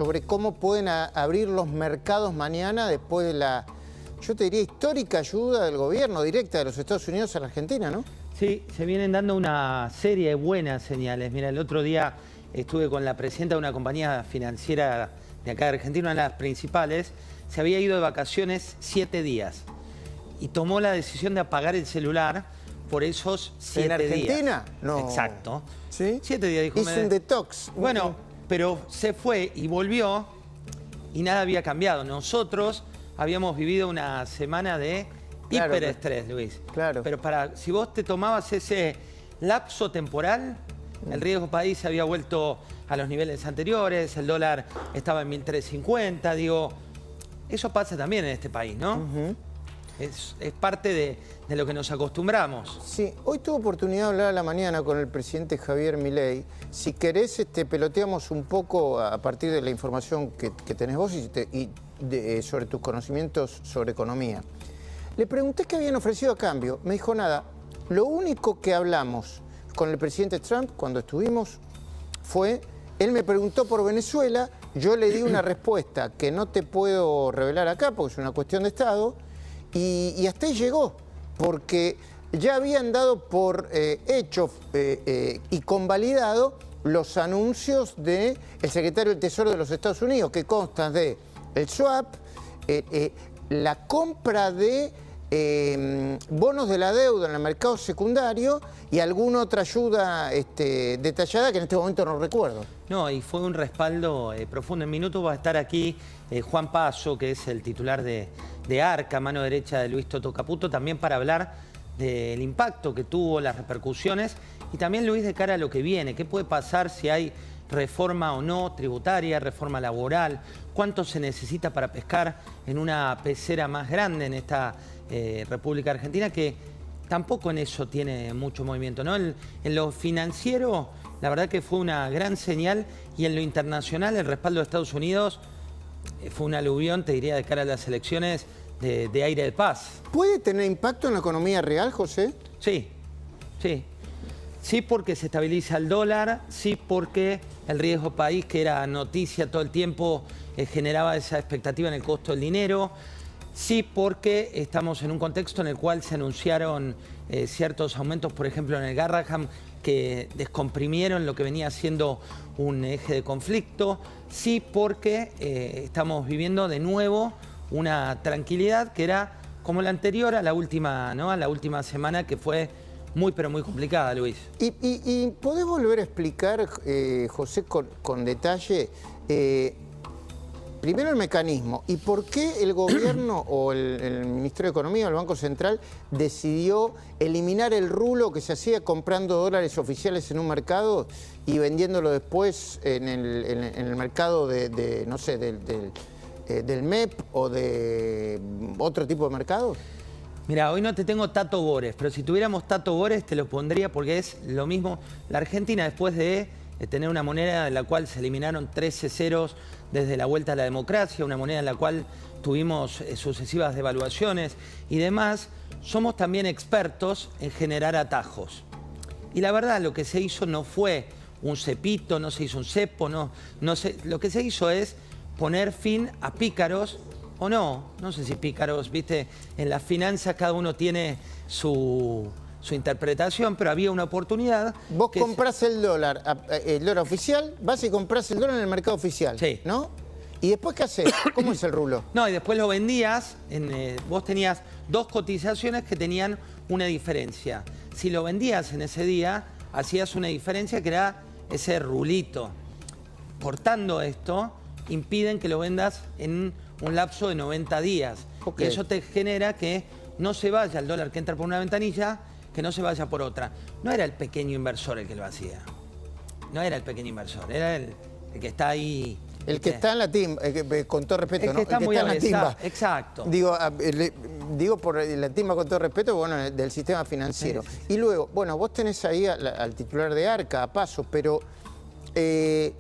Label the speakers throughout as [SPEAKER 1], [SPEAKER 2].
[SPEAKER 1] sobre cómo pueden abrir los mercados mañana después de la, yo te diría, histórica ayuda del gobierno directa de los Estados Unidos a la Argentina, ¿no?
[SPEAKER 2] Sí, se vienen dando una serie de buenas señales. Mira, el otro día estuve con la presidenta de una compañía financiera de acá de Argentina, una de las principales. Se había ido de vacaciones 7 días y tomó la decisión de apagar el celular por esos 7 días.
[SPEAKER 1] ¿En Argentina? No.
[SPEAKER 2] Exacto.
[SPEAKER 1] ¿Sí?
[SPEAKER 2] 7 días, dijo.
[SPEAKER 1] Hizo un detox.
[SPEAKER 2] Bueno, pero se fue y volvió y nada había cambiado. Nosotros habíamos vivido una semana de hiperestrés, Luis.
[SPEAKER 1] Claro.
[SPEAKER 2] Pero si vos te tomabas ese lapso temporal, el riesgo país se había vuelto a los niveles anteriores, el dólar estaba en 1.350, digo, eso pasa también en este país, ¿no? Es parte de lo que nos acostumbramos.
[SPEAKER 1] Sí, hoy tuve oportunidad de hablar a la mañana con el presidente Javier Milei. Si querés, peloteamos un poco a partir de la información que tenés vos sobre tus conocimientos sobre economía. Le pregunté qué habían ofrecido a cambio. Me dijo nada. Lo único que hablamos con el presidente Trump cuando estuvimos fue, él me preguntó por Venezuela, yo le di una respuesta que no te puedo revelar acá porque es una cuestión de Estado, y hasta ahí llegó, porque ya habían dado por hecho y convalidado los anuncios del secretario del Tesoro de los Estados Unidos, que constan de el swap, la compra de bonos de la deuda en el mercado secundario y alguna otra ayuda detallada que en este momento no recuerdo.
[SPEAKER 2] No, y fue un respaldo profundo. En minutos va a estar aquí Juan Paso, que es el titular de ARCA, mano derecha de Luis Toto Caputo, también para hablar del impacto que tuvo, las repercusiones, y también, Luis, de cara a lo que viene. ¿Qué puede pasar si hay reforma o no tributaria, reforma laboral? ¿Cuánto se necesita para pescar en una pecera más grande en esta República Argentina, que tampoco en eso tiene mucho movimiento, ¿no? En lo financiero, la verdad que fue una gran señal, y en lo internacional, el respaldo de Estados Unidos fue un aluvión, te diría, de cara a las elecciones de aire de paz.
[SPEAKER 1] ¿Puede tener impacto en la economía real, José?
[SPEAKER 2] Sí, sí. Sí, porque se estabiliza el dólar, sí, porque el riesgo país, que era noticia todo el tiempo, generaba esa expectativa en el costo del dinero. Sí, porque estamos en un contexto en el cual se anunciaron ciertos aumentos, por ejemplo, en el Garraham, que descomprimieron lo que venía siendo un eje de conflicto. Sí, porque estamos viviendo de nuevo una tranquilidad que era como la anterior a la última, ¿no? A la última semana, que fue muy, pero muy complicada, Luis.
[SPEAKER 1] ¿Y podés volver a explicar, José, con detalle, primero el mecanismo y por qué el gobierno o el Ministerio de Economía o el Banco Central decidió eliminar el rulo que se hacía comprando dólares oficiales en un mercado y vendiéndolo después en el mercado no sé, del MEP o de otro tipo de mercado?
[SPEAKER 2] Mira, hoy no te tengo Tato Bores, pero si tuviéramos Tato Bores te lo pondría, porque es lo mismo. La Argentina, después de tener una moneda en la cual se eliminaron 13 ceros desde la vuelta a la democracia, una moneda en la cual tuvimos sucesivas devaluaciones y demás, somos también expertos en generar atajos. Y la verdad, lo que se hizo no fue un cepito, no se hizo un cepo, no sé, lo que se hizo es poner fin a pícaros, o no sé si pícaros, viste, en las finanzas cada uno tiene su interpretación, pero había una oportunidad.
[SPEAKER 1] Vos comprás el dólar oficial, vas y comprás el dólar en el mercado oficial,
[SPEAKER 2] sí,
[SPEAKER 1] ¿no? ¿Y después qué haces? ¿Cómo es el rulo?
[SPEAKER 2] No, y después lo vendías, vos tenías 2 cotizaciones que tenían una diferencia. Si lo vendías en ese día, hacías una diferencia que era ese rulito. Cortando esto, impiden que lo vendas en un lapso de 90 días. Okay. Y eso te genera que no se vaya el dólar que entra por una ventanilla, que no se vaya por otra. No era el pequeño inversor el que lo hacía. No era el pequeño inversor, era el que está ahí.
[SPEAKER 1] El que está en la timba, con todo respeto,
[SPEAKER 2] ¿no? El que está muy
[SPEAKER 1] en la timba.
[SPEAKER 2] Exacto.
[SPEAKER 1] Digo por la timba con todo respeto, bueno, del sistema financiero. Sí, sí, sí. Y luego, bueno, vos tenés ahí al titular de ARCA, a Paso, pero ¿es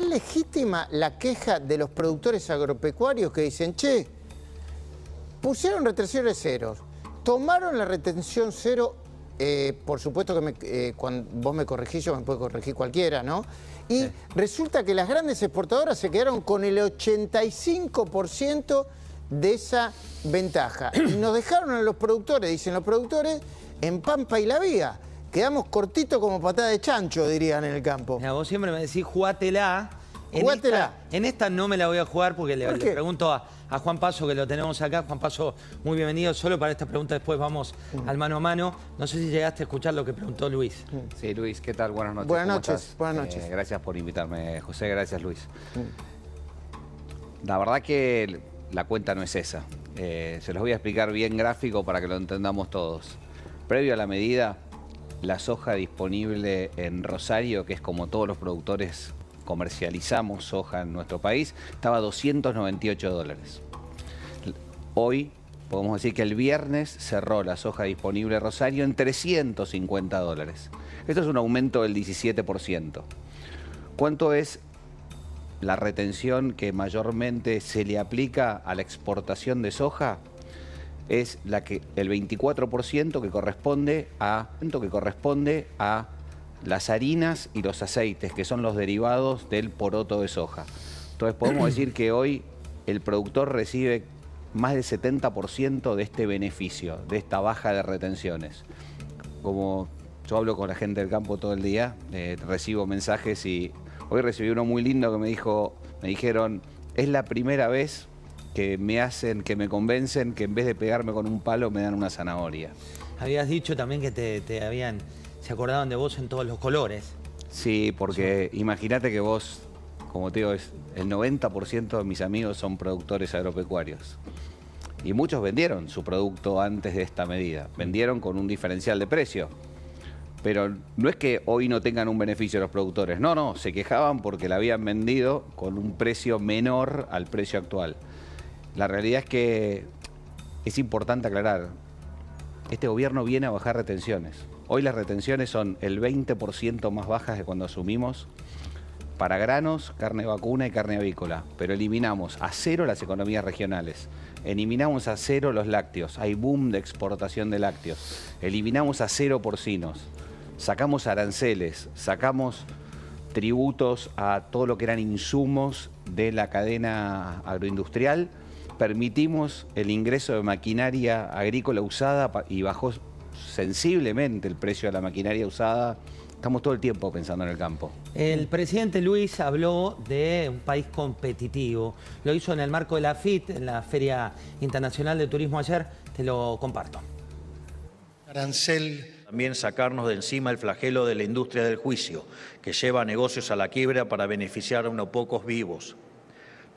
[SPEAKER 1] legítima la queja de los productores agropecuarios que dicen, che, pusieron retenciones ceros, tomaron la retención cero por supuesto que cuando vos me corregís, yo me puede corregir cualquiera, ¿no? Y
[SPEAKER 2] Sí.
[SPEAKER 1] resulta que las grandes exportadoras se quedaron con el 85% de esa ventaja. Y nos dejaron a los productores, dicen los productores, en Pampa y La Vía. Quedamos cortitos como patada de chancho, dirían en el campo.
[SPEAKER 2] Mira, vos siempre me decís, jugátela.
[SPEAKER 1] Jugátela.
[SPEAKER 2] En esta no me la voy a jugar porque
[SPEAKER 1] ¿Por
[SPEAKER 2] le
[SPEAKER 1] qué?
[SPEAKER 2] pregunto a Juan Paso, que lo tenemos acá. Juan Paso, muy bienvenido. Solo para esta pregunta después vamos al mano a mano. No sé si llegaste a escuchar lo que preguntó Luis.
[SPEAKER 3] Sí, Luis, ¿qué tal? Buenas noches.
[SPEAKER 1] Buenas
[SPEAKER 3] ¿Cómo
[SPEAKER 1] noches,
[SPEAKER 3] estás?
[SPEAKER 1] buenas noches.
[SPEAKER 3] Gracias por invitarme, José. Gracias, Luis. La verdad que la cuenta no es esa. Se los voy a explicar bien gráfico para que lo entendamos todos. Previo a la medida, la soja disponible en Rosario, que es como todos los productores comercializamos soja en nuestro país, estaba a $298. Hoy podemos decir que el viernes cerró la soja disponible en Rosario en $350. Esto es un aumento del 17%. ¿Cuánto es la retención que mayormente se le aplica a la exportación de soja? Es el 24% que corresponde a las harinas y los aceites, que son los derivados del poroto de soja. Entonces podemos decir que hoy el productor recibe más del 70% de este beneficio, de esta baja de retenciones. Como yo hablo con la gente del campo todo el día, recibo mensajes y hoy recibí uno muy lindo que me dijeron, es la primera vez que me convencen que en vez de pegarme con un palo me dan una zanahoria.
[SPEAKER 2] Habías dicho también que se acordaban de vos en todos los colores.
[SPEAKER 3] Sí, porque imagínate que vos, como te digo, el 90% de mis amigos son productores agropecuarios. Y muchos vendieron su producto antes de esta medida. Vendieron con un diferencial de precio. Pero no es que hoy no tengan un beneficio los productores. No, se quejaban porque la habían vendido con un precio menor al precio actual. La realidad es que es importante aclarar, este gobierno viene a bajar retenciones. Hoy las retenciones son el 20% más bajas de cuando asumimos para granos, carne vacuna y carne avícola, pero eliminamos a cero las economías regionales, eliminamos a cero los lácteos, hay boom de exportación de lácteos, eliminamos a cero porcinos, sacamos aranceles, sacamos tributos a todo lo que eran insumos de la cadena agroindustrial, permitimos el ingreso de maquinaria agrícola usada y bajó sensiblemente el precio de la maquinaria usada. Estamos todo el tiempo pensando en el campo.
[SPEAKER 2] El presidente Luis habló de un país competitivo. Lo hizo en el marco de la FIT, en la Feria Internacional de Turismo ayer. Te lo comparto.
[SPEAKER 4] Arancel. También sacarnos de encima el flagelo de la industria del juicio, que lleva negocios a la quiebra para beneficiar a unos pocos vivos.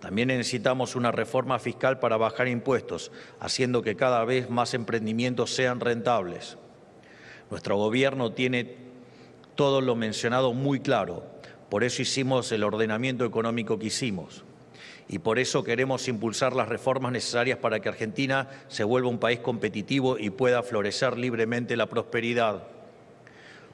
[SPEAKER 4] También necesitamos una reforma fiscal para bajar impuestos, haciendo que cada vez más emprendimientos sean rentables. Nuestro gobierno tiene todo lo mencionado muy claro, por eso hicimos el ordenamiento económico que hicimos. Y por eso queremos impulsar las reformas necesarias para que Argentina se vuelva un país competitivo y pueda florecer libremente la prosperidad.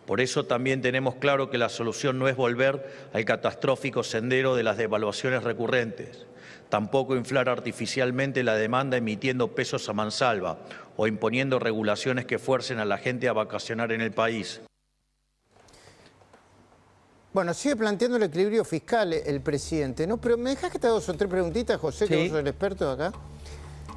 [SPEAKER 4] Por eso también tenemos claro que la solución no es volver al catastrófico sendero de las devaluaciones recurrentes, tampoco inflar artificialmente la demanda emitiendo pesos a mansalva o imponiendo regulaciones que fuercen a la gente a vacacionar en el país.
[SPEAKER 1] Bueno, sigue planteando el equilibrio fiscal el presidente, ¿no? Pero me dejas que te haga 2 o 3 preguntitas, José, que
[SPEAKER 2] Sí.
[SPEAKER 1] vos sos el experto de acá.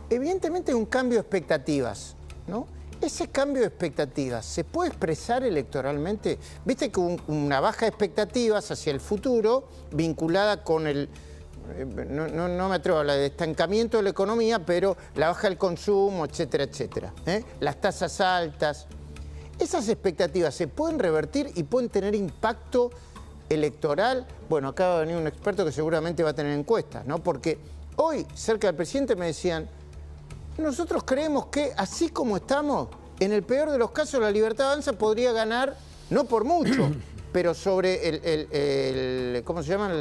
[SPEAKER 1] Evidentemente hay un cambio de expectativas, ¿no? Ese cambio de expectativas, ¿se puede expresar electoralmente? Viste que una baja de expectativas hacia el futuro, vinculada con el, no me atrevo a hablar de estancamiento de la economía, pero la baja del consumo, etcétera, etcétera, ¿eh? Las tasas altas. ¿Esas expectativas se pueden revertir y pueden tener impacto electoral? Bueno, acá va a venir un experto que seguramente va a tener encuestas, ¿no? Porque hoy, cerca del presidente, me decían, nosotros creemos que así como estamos, en el peor de los casos, la Libertad Avanza podría ganar, no por mucho, pero sobre el ¿cómo se llama?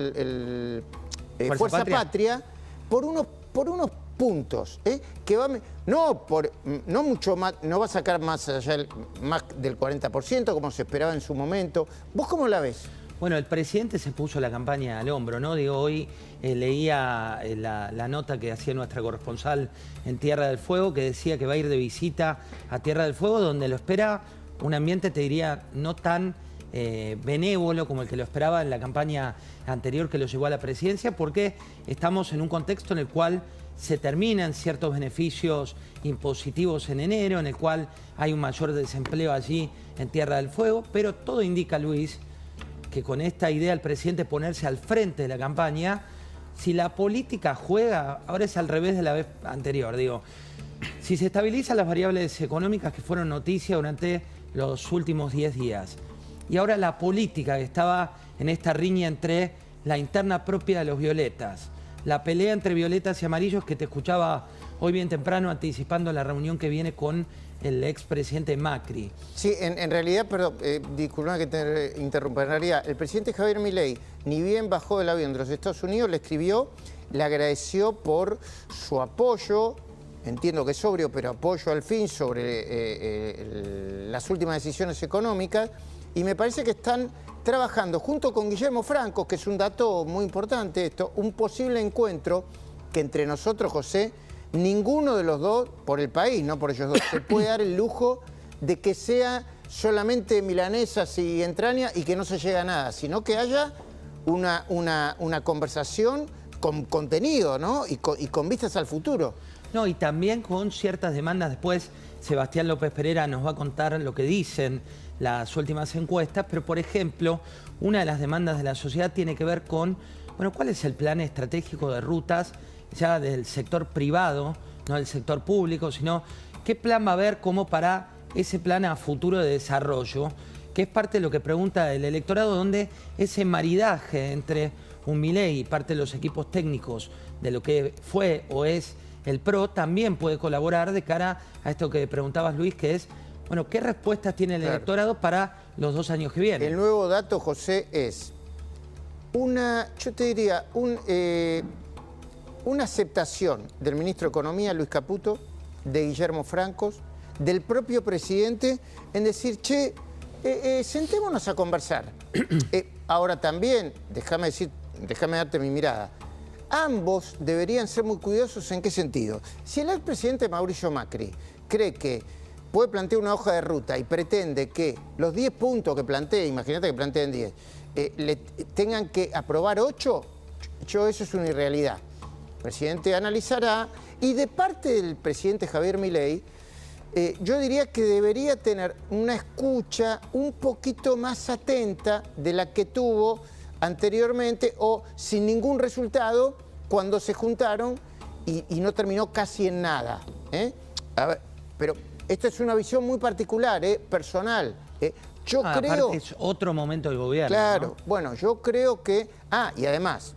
[SPEAKER 1] Fuerza Patria, por unos puntos, que va, no mucho más, no va a sacar más allá más del 40%, como se esperaba en su momento. ¿Vos cómo la ves?
[SPEAKER 2] Bueno, el presidente se puso la campaña al hombro, ¿no? Digo, hoy leía la nota que hacía nuestra corresponsal en Tierra del Fuego, que decía que va a ir de visita a Tierra del Fuego, donde lo espera un ambiente, te diría, no tan benévolo como el que lo esperaba en la campaña anterior que lo llevó a la presidencia, porque estamos en un contexto en el cual se terminan ciertos beneficios impositivos en enero, en el cual hay un mayor desempleo allí en Tierra del Fuego, pero todo indica, Luis, que con esta idea del presidente ponerse al frente de la campaña, si la política juega, ahora es al revés de la vez anterior, digo, si se estabilizan las variables económicas que fueron noticia durante los últimos 10 días, y ahora la política que estaba en esta riña entre la interna propia de los violetas, la pelea entre violetas y amarillos que te escuchaba hoy bien temprano anticipando la reunión que viene con el expresidente Macri.
[SPEAKER 1] Sí, en realidad, perdón, disculpa que te interrumpiría, el presidente Javier Milei, ni bien bajó del avión de los Estados Unidos, le escribió, le agradeció por su apoyo, entiendo que es sobrio, pero apoyo al fin sobre las últimas decisiones económicas, y me parece que están trabajando junto con Guillermo Franco, que es un dato muy importante esto, un posible encuentro que entre nosotros, José, ninguno de los dos, por el país, no por ellos dos, se puede dar el lujo de que sea solamente milanesas y entraña y que no se llegue a nada, sino que haya una conversación con contenido, ¿no? Y con vistas al futuro.
[SPEAKER 2] No, y también con ciertas demandas. Después Sebastián López Pereira nos va a contar lo que dicen las últimas encuestas, pero por ejemplo, una de las demandas de la sociedad tiene que ver con, bueno, ¿cuál es el plan estratégico de rutas ya del sector privado, no del sector público, sino qué plan va a haber como para ese plan a futuro de desarrollo, que es parte de lo que pregunta el electorado, donde ese maridaje entre un Milei y parte de los equipos técnicos de lo que fue o es el PRO también puede colaborar de cara a esto que preguntabas, Luis, que es, bueno, ¿qué respuestas tiene el electorado para los 2 años que vienen?
[SPEAKER 1] El nuevo dato, José, es yo te diría, una aceptación del ministro de Economía, Luis Caputo, de Guillermo Franco, del propio presidente, en decir, che, sentémonos a conversar. Ahora también, déjame darte mi mirada, ambos deberían ser muy cuidadosos. ¿En qué sentido? Si el expresidente Mauricio Macri cree que puede plantear una hoja de ruta y pretende que los 10 puntos que plantee, imagínate que planteen 10, le tengan que aprobar 8, eso es una irrealidad. El presidente analizará, y de parte del presidente Javier Milei, yo diría que debería tener una escucha un poquito más atenta de la que tuvo anteriormente o sin ningún resultado cuando se juntaron y no terminó casi en nada. A ver, pero esta es una visión muy particular, personal. Yo creo...
[SPEAKER 2] Aparte es otro momento del gobierno.
[SPEAKER 1] Claro,
[SPEAKER 2] ¿no?
[SPEAKER 1] bueno, yo creo que... y además,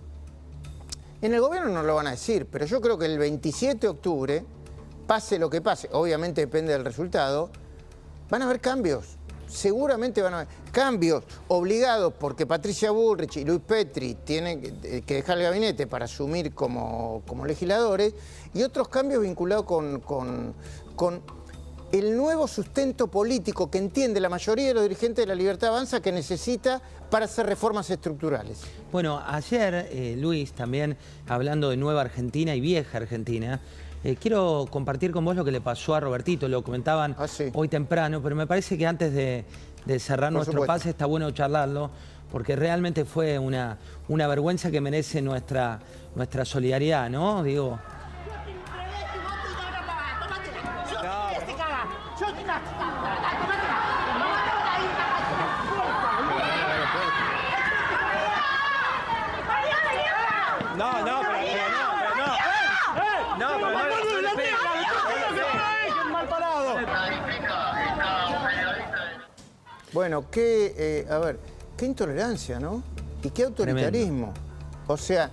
[SPEAKER 1] en el gobierno no lo van a decir, pero yo creo que el 27 de octubre, pase lo que pase, obviamente depende del resultado, van a haber cambios. Seguramente van a haber cambios obligados porque Patricia Bullrich y Luis Petri tienen que dejar el gabinete para asumir como legisladores, y otros cambios vinculados con el nuevo sustento político que entiende la mayoría de los dirigentes de la Libertad Avanza que necesita para hacer reformas estructurales.
[SPEAKER 2] Bueno, ayer, Luis, también hablando de nueva Argentina y vieja Argentina, quiero compartir con vos lo que le pasó a Robertito, lo comentaban hoy temprano, pero me parece que antes de cerrar nuestro pase está bueno charlarlo, porque realmente fue una vergüenza que merece nuestra solidaridad, ¿no? Digo...
[SPEAKER 1] Bueno, a ver, qué intolerancia, ¿no? Y qué autoritarismo. Tremendo. O sea,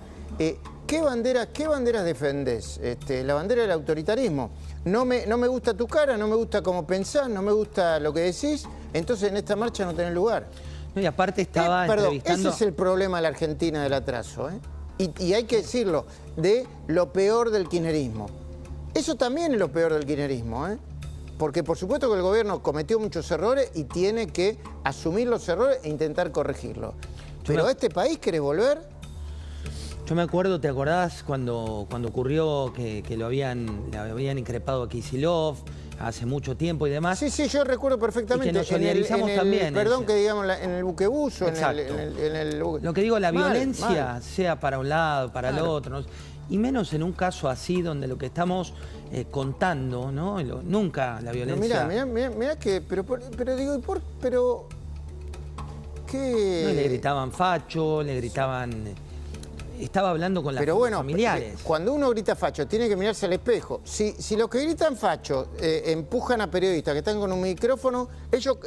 [SPEAKER 1] ¿qué banderas defendés? La bandera del autoritarismo. No me gusta tu cara, no me gusta cómo pensás, no me gusta lo que decís, entonces en esta marcha no tenés lugar.
[SPEAKER 2] No, y aparte estaba entrevistando...
[SPEAKER 1] Ese es el problema de la Argentina del atraso, y hay que decirlo, de lo peor del kirchnerismo. Eso también es lo peor del kirchnerismo, porque por supuesto que el gobierno cometió muchos errores y tiene que asumir los errores e intentar corregirlos. Pero a este país, ¿querés volver?
[SPEAKER 2] Yo me acuerdo, ¿te acordás cuando ocurrió que le habían increpado a Kicillof, hace mucho tiempo y demás.
[SPEAKER 1] Sí, sí, yo recuerdo perfectamente.
[SPEAKER 2] Y que nos solidarizamos también.
[SPEAKER 1] Perdón, que digamos en el buquebuso,
[SPEAKER 2] Exacto.
[SPEAKER 1] en el
[SPEAKER 2] Lo que digo, la violencia,
[SPEAKER 1] mal.
[SPEAKER 2] sea para un lado, para el otro, ¿no? Y menos en un caso así donde lo que estamos contando, ¿no? Nunca la violencia...
[SPEAKER 1] Mirá que, pero digo, pero ¿qué?
[SPEAKER 2] No, le gritaban facho, le gritaban... Estaba hablando con las familiares.
[SPEAKER 1] Cuando uno grita facho, tiene que mirarse al espejo. Si los que gritan facho empujan a periodistas que están con un micrófono, ellos,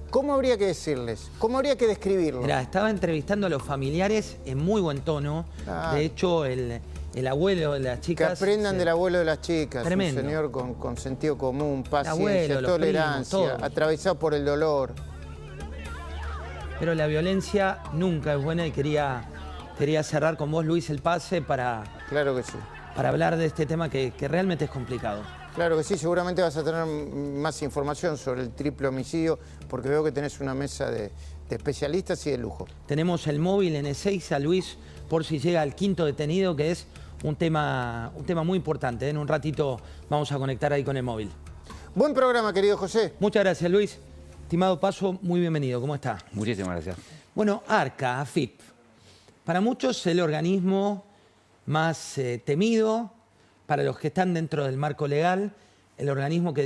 [SPEAKER 1] ¿cómo habría que decirles? ¿Cómo habría que describirlo?
[SPEAKER 2] Mirá, estaba entrevistando a los familiares en muy buen tono. De hecho, el abuelo de las chicas...
[SPEAKER 1] Que aprendan del abuelo de las chicas.
[SPEAKER 2] Tremendo.
[SPEAKER 1] Un señor con sentido común, paciencia,
[SPEAKER 2] abuelo, los
[SPEAKER 1] tolerancia,
[SPEAKER 2] primos,
[SPEAKER 1] atravesado por el dolor.
[SPEAKER 2] Pero la violencia nunca es buena y quería cerrar con vos, Luis, el pase para
[SPEAKER 1] Claro que sí.
[SPEAKER 2] hablar de este tema que realmente es complicado.
[SPEAKER 1] Claro que sí, seguramente vas a tener más información sobre el triple homicidio, porque veo que tenés una mesa de especialistas y de lujo.
[SPEAKER 2] Tenemos el móvil en Ezeiza, Luis, por si llega el quinto detenido, que es un tema muy importante. En un ratito vamos a conectar ahí con el móvil.
[SPEAKER 1] Buen programa, querido José.
[SPEAKER 2] Muchas gracias, Luis. Estimado Paso, muy bienvenido. ¿Cómo está?
[SPEAKER 3] Muchísimas gracias.
[SPEAKER 2] Bueno, ARCA, AFIP. Para muchos el organismo más temido, para los que están dentro del marco legal, el organismo que